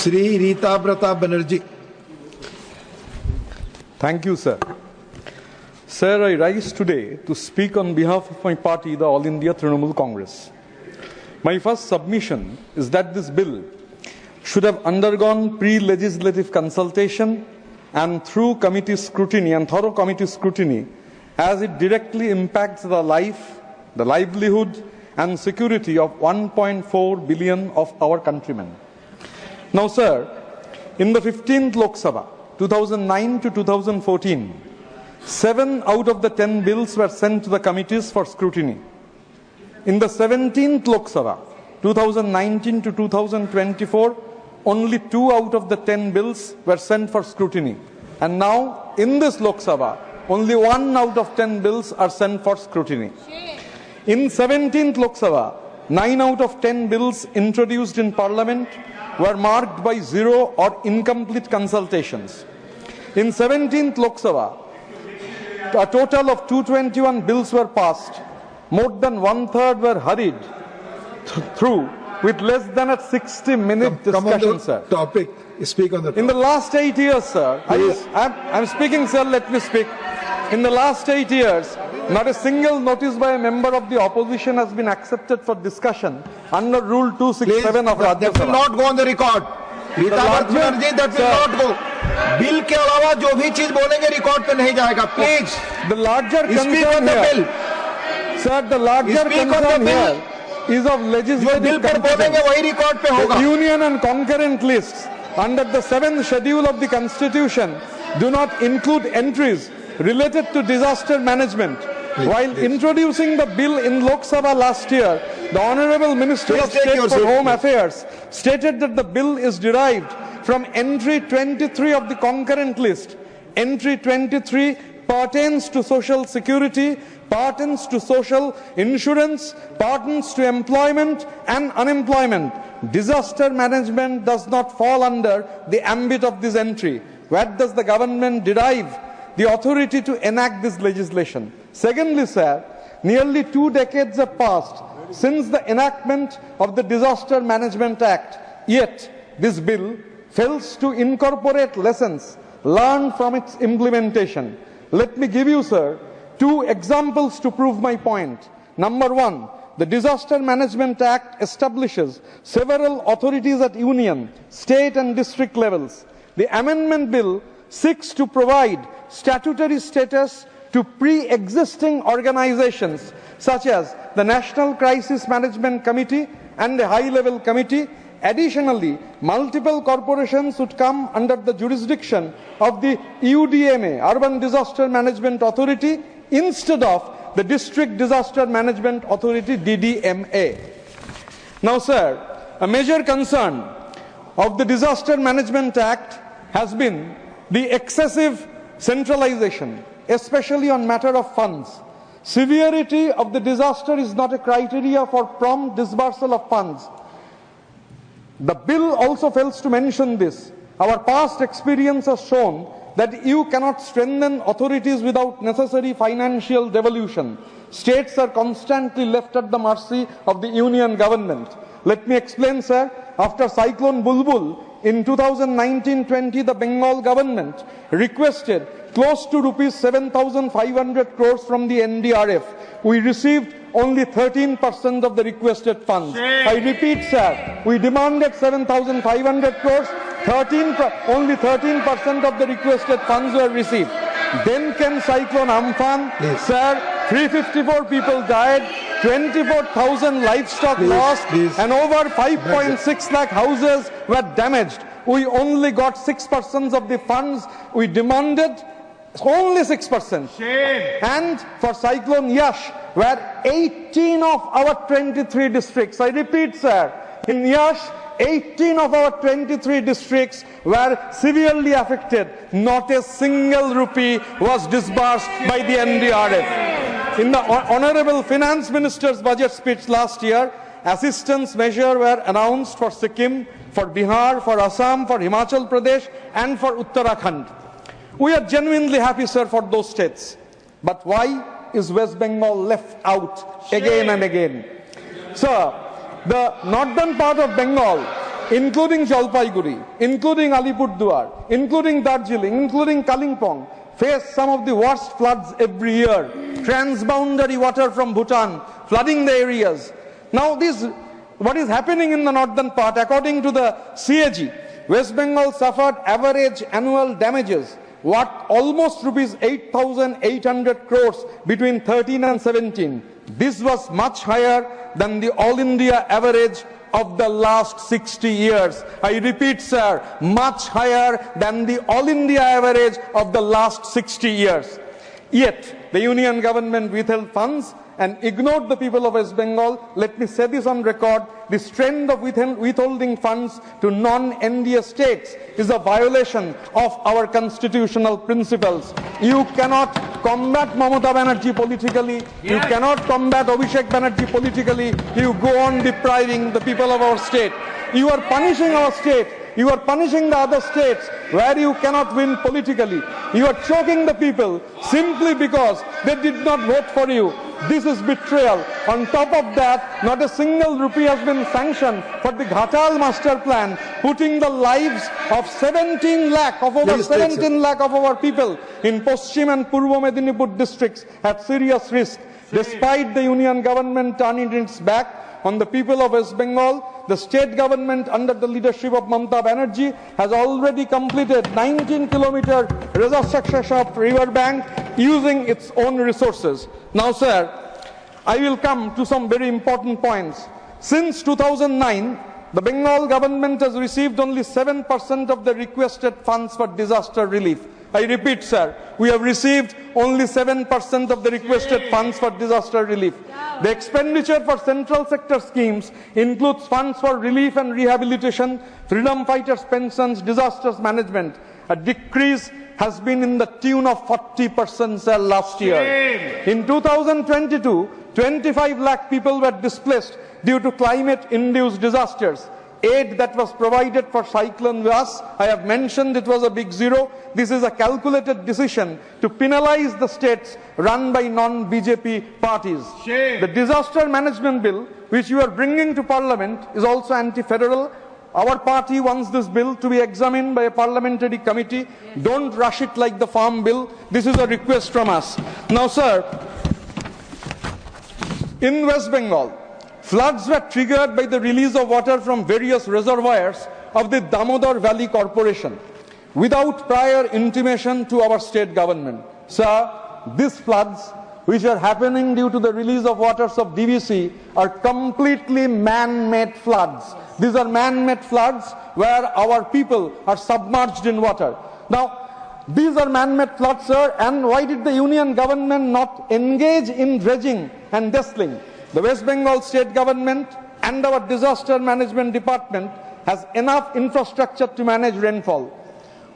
Sri Mamata Banerjee. Thank you, sir. Sir, I rise today to speak on behalf of my party, the All India Trinamool Congress. My first submission is that this bill should have undergone pre-legislative consultation and through committee scrutiny and thorough committee scrutiny, as it directly impacts the life, the livelihood and security of 1.4 billion of our countrymen. Now, sir, in the 15th Lok Sabha, 2009 to 2014, 7 out of the 10 bills were sent to the committees for scrutiny. In the 17th Lok Sabha, 2019 to 2024, only 2 out of the 10 bills were sent for scrutiny. And now, in this Lok Sabha, only 1 out of 10 bills are sent for scrutiny. In 17th Lok Sabha, 9 out of 10 bills introduced in Parliament were marked by 0 or incomplete consultations. In 17th Lok Sabha, a total of 221 bills were passed. More than 1/3 were hurried through with less than a 60-minute discussion, sir. Topic. Speak on the topic. In the last 8 years, sir, I'm speaking, sir, let me speak. In the last 8 years, not a single notice by a member of the opposition has been accepted for discussion under Rule 267 of Rajya. That will not go on the record. Mamata Banerjee, that will not go. Bill के अलावा जो भी चीज बोलेंगे record पे नहीं जाएगा. Please. The larger speak on concern the here, bill. sir, the larger concern here is of legislative competence. The union and concurrent lists under the 7th schedule of the Constitution do not include entries related to disaster management. While introducing the bill in Lok Sabha last year, the Honourable Minister of State for Home Affairs stated that the bill is derived from entry 23 of the concurrent list. Entry 23 pertains to social security, pertains to social insurance, pertains to employment and unemployment. Disaster management does not fall under the ambit of this entry. Where does the government derive the authority to enact this legislation? Secondly, sir, nearly 2 decades have passed since the enactment of the Disaster Management Act, yet this bill fails to incorporate lessons learned from its implementation. Let me give you, sir, 2 examples to prove my point. Number 1, the Disaster Management Act establishes several authorities at union, state and district levels. The amendment bill seeks to provide statutory status to pre-existing organizations such as the National Crisis Management Committee and a high-level committee. Additionally, multiple corporations would come under the jurisdiction of the UDMA, Urban Disaster Management Authority, instead of the District Disaster Management Authority, DDMA. Now, sir, a major concern of the Disaster Management Act has been the excessive centralization, especially on matter of funds. Severity of the disaster is not a criteria for prompt disbursal of funds. The bill also fails to mention this. Our past experience has shown that you cannot strengthen authorities without necessary financial devolution. States are constantly left at the mercy of the union government. Let me explain, sir. After Cyclone Bulbul in 2019-20, the Bengal government requested close to rupees 7,500 crores from the NDRF. We received only 13% of the requested funds. I repeat, sir, we demanded 7,500 crores, only 13% of the requested funds were received. Then came Cyclone Amphan, sir, 354 people died, 24,000 livestock lost, and over 5.6 lakh houses were damaged. We only got 6% of the funds we demanded, only 6%. And for Cyclone Yash, where 18 of our 23 districts, I repeat, sir, in Yash, 18 of our 23 districts were severely affected. Not a single rupee was disbursed by the NDRF. In the Honourable Finance Minister's budget speech last year, assistance measures were announced for Sikkim, for Bihar, for Assam, for Himachal Pradesh and for Uttarakhand. We are genuinely happy, sir, for those states. But why is West Bengal left out again and again? Sir, the northern part of Bengal including Jalpaiguri, including Alipurduar, including Darjeeling, including Kalimpong, face some of the worst floods every year. Transboundary water from Bhutan flooding the areas. Now what is happening in the northern part, according to the CAG, West Bengal suffered average annual damages worth almost rupees 8,800 crores between 13 and 17. This was much higher than the all India average of the last 60 years. I repeat, sir, much higher than the all India average of the last 60 years. Yet, the union government withheld funds and ignored the people of West Bengal. Let me say this on record. This trend of withholding funds to non-NDA states is a violation of our constitutional principles. You cannot combat Mamata Banerjee politically. You cannot combat Abhishek Banerjee politically. You go on depriving the people of our state. You are punishing our state. You are punishing the other states where you cannot win politically. You are choking the people simply because they did not vote for you. This is betrayal. On top of that, not a single rupee has been sanctioned for the Ghatal master plan, putting the lives of 17 lakh of our people in Paschim and Purvo Medinipur districts at serious risk. Despite the union government turning its back on the people of West Bengal, the state government under the leadership of Mamata Banerjee has already completed 19-kilometer reconstruction of river bank using its own resources. Now, sir, I will come to some very important points. Since 2009, the Bengal government has received only 7% of the requested funds for disaster relief. I repeat, sir, we have received only 7% of the requested funds for disaster relief. The expenditure for central sector schemes includes funds for relief and rehabilitation, freedom fighters' pensions, disasters management. A decrease has been in the tune of 40%, sir, last year. In 2022, 25 lakh people were displaced due to climate-induced disasters. Aid that was provided for Cyclone Vas, I have mentioned it was a big zero. This is a calculated decision to penalize the states run by non-BJP parties. The disaster management bill, which you are bringing to Parliament, is also anti-federal. Our party wants this bill to be examined by a parliamentary committee. Don't rush it like the farm bill. This is a request from us. Now, sir, in West Bengal, floods were triggered by the release of water from various reservoirs of the Damodar Valley Corporation without prior intimation to our state government. Sir, these floods, which are happening due to the release of waters of DVC, are completely man-made floods. These are man-made floods where our people are submerged in water. Now, these are man-made floods, sir, and why did the union government not engage in dredging and desling? The West Bengal state government and our disaster management department has enough infrastructure to manage rainfall.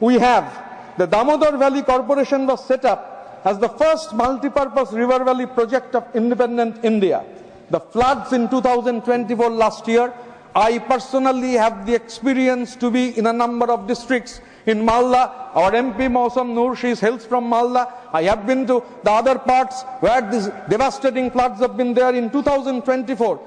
We have the Damodar Valley Corporation was set up as the first multi-purpose river valley project of independent India. The floods in 2024 last year, I personally have the experience to be in a number of districts. In Malda, our MP Mausam Noor, she hails from Malda. I have been to the other parts where these devastating floods have been there. In 2024,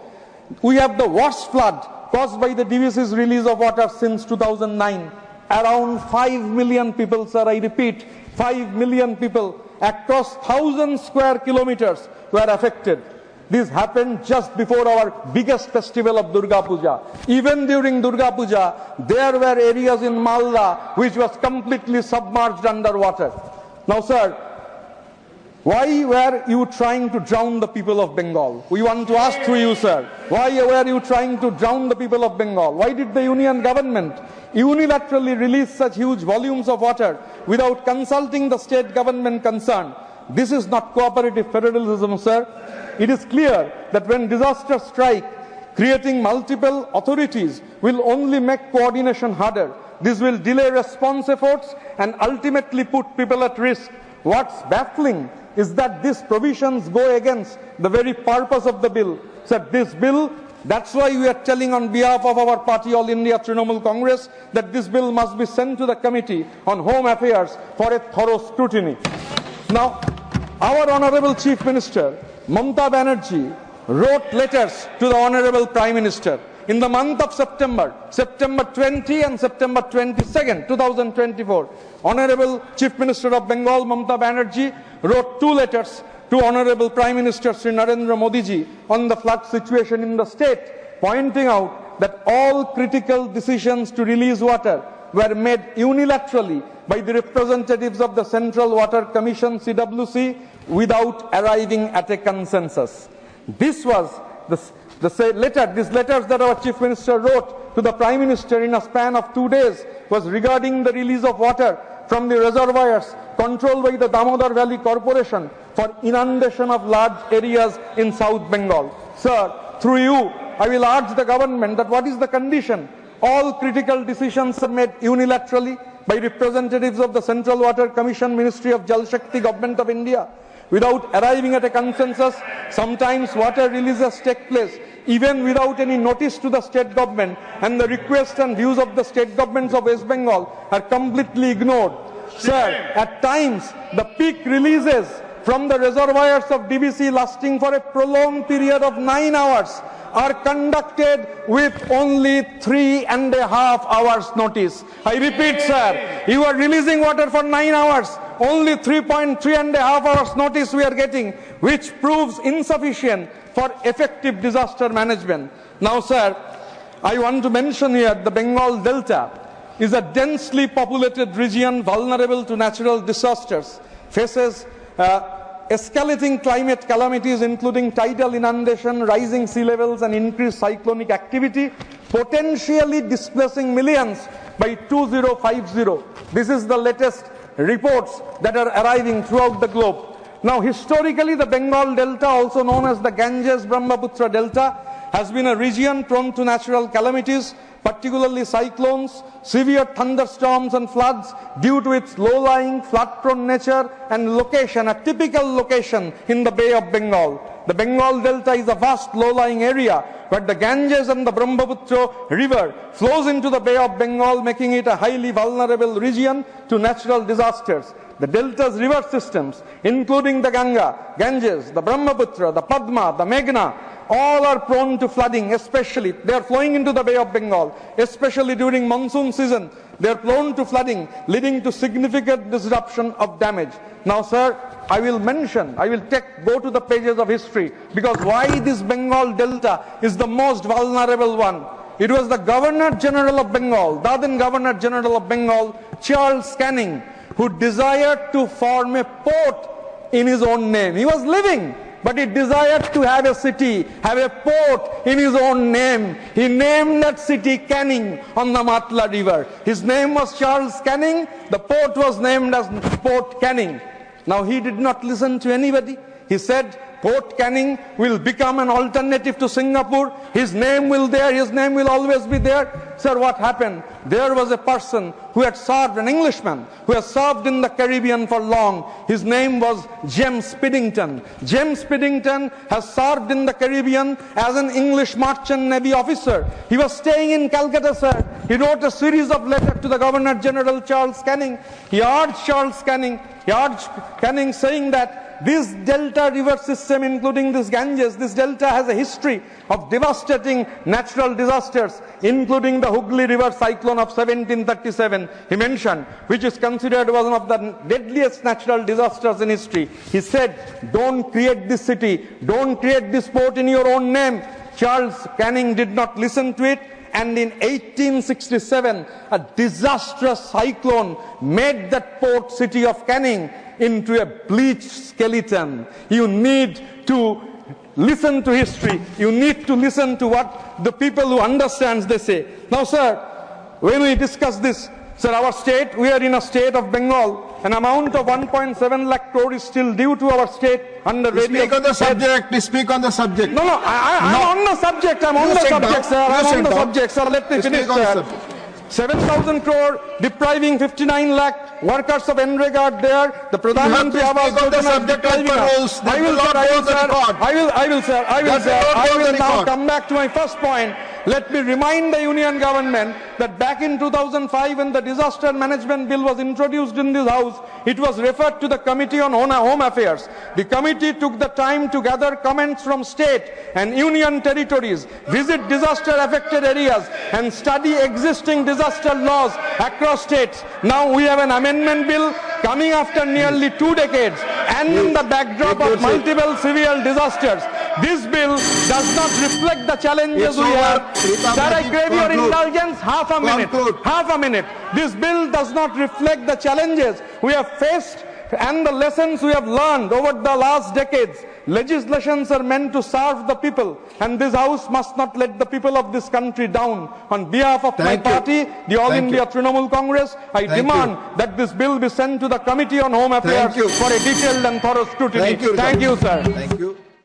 we have the worst flood caused by the DVC's release of water since 2009. Around 5 million people, sir, I repeat, 5 million people across 1,000 square kilometers were affected. This happened just before our biggest festival of Durga Puja. Even during Durga Puja, there were areas in Malda which was completely submerged underwater. Now, sir, why were you trying to drown the people of Bengal? We want to ask through you, sir. Why were you trying to drown the people of Bengal? Why did the union government unilaterally release such huge volumes of water without consulting the state government concerned? This is not cooperative federalism, sir. It is clear that when disasters strike, creating multiple authorities will only make coordination harder. This will delay response efforts and ultimately put people at risk. What's baffling is that these provisions go against the very purpose of the bill. So this bill, that's why we are telling on behalf of our party, All India Trinamool Congress, that this bill must be sent to the Committee on Home Affairs for a thorough scrutiny. Now, our Honorable Chief Minister, Mamata Banerjee, wrote letters to the Honorable Prime Minister in the month of September, September 20 and September 22nd, 2024, Honorable Chief Minister of Bengal, Mamata Banerjee, wrote 2 letters to Honorable Prime Minister Sri Narendra Modi ji on the flood situation in the state, pointing out that all critical decisions to release water were made unilaterally by the representatives of the Central Water Commission, CWC, without arriving at a consensus. This was this letters that our Chief Minister wrote to the Prime Minister in a span of 2 days was regarding the release of water from the reservoirs controlled by the Damodar Valley Corporation for inundation of large areas in South Bengal. Sir, through you, I will urge the government that what is the condition? All critical decisions are made unilaterally by representatives of the Central Water Commission, Ministry of Jal Shakti, Government of India, without arriving at a consensus. Sometimes water releases take place even without any notice to the state government, and the requests and views of the state governments of West Bengal are completely ignored. Sir, at times the peak releases from the reservoirs of DVC lasting for a prolonged period of 9 hours are conducted with only 3.5 hours notice. I repeat, sir, you are releasing water for 9 hours. Only 3.5 hours notice we are getting, which proves insufficient for effective disaster management. Now, sir, I want to mention here the Bengal Delta is a densely populated region vulnerable to natural disasters, faces escalating climate calamities including tidal inundation, rising sea levels and increased cyclonic activity, potentially displacing millions by 2050. This is the latest reports that are arriving throughout the globe. Now, historically, the Bengal Delta, also known as the Ganges-Brahmaputra Delta, has been a region prone to natural calamities, particularly cyclones, severe thunderstorms and floods due to its low-lying, flood-prone nature and location, a typical location in the Bay of Bengal. The Bengal Delta is a vast low-lying area where the Ganges and the Brahmaputra river flows into the Bay of Bengal, making it a highly vulnerable region to natural disasters. The Delta's river systems, including the Ganges, the Brahmaputra, the Padma, the Meghna, all are prone to flooding, especially they are flowing into the Bay of Bengal, especially during monsoon season. They are prone to flooding, leading to significant disruption of damage. Now, sir, I will go to the pages of history, because why this Bengal Delta is the most vulnerable one. It was the Governor General of Bengal, the then Governor General of Bengal, Charles Canning, who desired to form a port in his own name. He was living, but he desired to have a city, have a port in his own name. He named that city Canning on the Matla River. His name was Charles Canning. The port was named as Port Canning. Now, he did not listen to anybody. He said Port Canning will become an alternative to Singapore. His name will always be there. Sir, what happened? There was a person who had served, an Englishman, who has served in the Caribbean for long. His name was James Piddington. James Piddington has served in the Caribbean as an English merchant navy officer. He was staying in Calcutta, sir. He wrote a series of letters to the Governor General Charles Canning. He urged Canning saying that this delta river system, including this Ganges, this delta has a history of devastating natural disasters, including the Hooghly River cyclone of 1737, he mentioned, which is considered one of the deadliest natural disasters in history. He said, don't create this city, don't create this port in your own name. Charles Canning did not listen to it, and in 1867, a disastrous cyclone made that port city of Canning into a bleached skeleton. You need to listen to history. You need to listen to what the people who understands they say. Now, sir, when we discuss this, sir, our state, we are in a state of Bengal. An amount of 1.7 lakh crore is still due to our state under various... Speak on the subject. Speak on the subject. No, I'm on the subject. I'm on the subject, sir. I'm on the subject, sir. Let me finish, sir. 7,000 crore depriving 59 lakh workers of NREGA there. The Pradhan Mantri Awas Yojana is depriving us. I will now come back to my first point. let me remind the Union government that back in 2005 when the Disaster Management Bill was introduced in this House, it was referred to the Committee on Home Affairs. The committee took the time to gather comments from state and union territories, visit disaster affected areas and study existing disaster laws across states. Now we have an amendment bill coming after nearly 2 decades and in the backdrop of multiple severe disasters. This bill does not reflect the challenges we have. Sir, I crave your indulgence. Half a minute. This bill does not reflect the challenges we have faced and the lessons we have learned over the last decades. Legislations are meant to serve the people, and this House must not let the people of this country down. On behalf of my party, the All India Trinamool Congress, I demand that this bill be sent to the Committee on Home Affairs for a detailed and thorough scrutiny. Thank you, sir. Thank you.